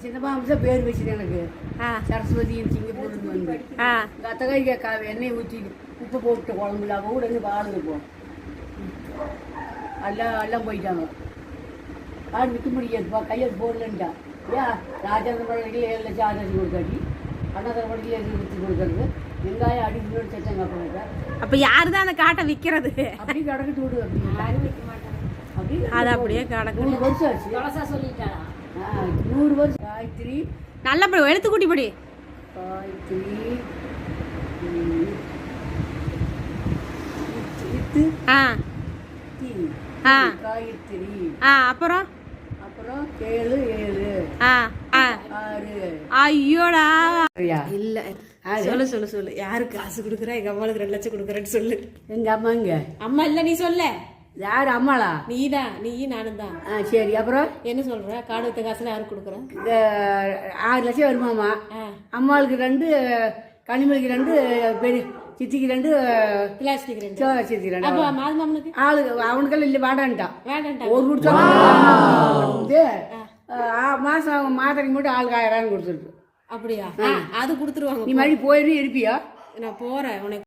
சின்ன மாமன் பேர் வச்சுது எனக்கு சரஸ்வதி சிங்கப்பூர்னு வந்து எங்கள் அத்தகாரி எண்ணெய் ஊற்றி உப்பு போட்டு குழம்புல அவ கூட இருந்து பால் இருக்கும் எல்லாம் போயிட்டாங்க ஆடு விற்க முடியாதுப்பா கையில் போடலன்ட்டா ஏன் ராஜாந்த படத்தில் 7 லட்சம் ஆதாரம் கொடுக்காட்டி அண்ணாதர படத்தில் எது விற்று கொடுக்கறது வெங்காயம் அடி முன்னாடி சட்டம் காப்பிடுறா. அப்போ யார் தான் அந்த காட்டை விற்கிறது? அப்படி கிடக்கிட்டு விடு அப்படி யாரும் விற்க மாட்டாங்க. அப்படி அது அப்படியே கிடக்கு. 100 வருஷம் ஆச்சு. சொல்லிட்டாளா 100 வருஷம். காயத்ரி நல்லபடி எழுத்து கூட்டி படி. காயத்ரி காயத்ரி அப்புறம் அப்புறம் 7 7 6 ஐயோடா இல்ல சொல்லு சொல்லு சொல்லு. யாரு காசு கொடுக்குறா? எங்க அம்மாளுக்கு 2 லட்சம் கொடுக்குறேன்னு சொல்லு. எங்க அம்மாங்க அம்மா இல்ல நீ சொல்ல. யாரு அம்மாளா? நீதான். நீ நானும் தான். சரி அப்புறம் என்ன சொல்ற? காடு வித்த காசுல யாரு கொடுக்குற? 6 லட்சம் வருமாமா. அம்மாளுக்கு 2 கனிமொழிக்கு 2 பெரிய சித்திக்கு 2 பிளாஸ்டிக் 2 சித்திக்கு 2 அப்ப மாது மாமனுக்கு ஆளு அவனுக்கெல்லாம் இல்லை வேண்டான்ட்டான். ஒரு மாதம் மாதத்துக்கு மட்டும் ஆளுக்கு 1000 கொடுத்துருக்கு. அப்படியா? அது கொடுத்துருவாங்க. நீ மாதிரி போயிரு இருப்பியா? நான் போறேன் உனக்கு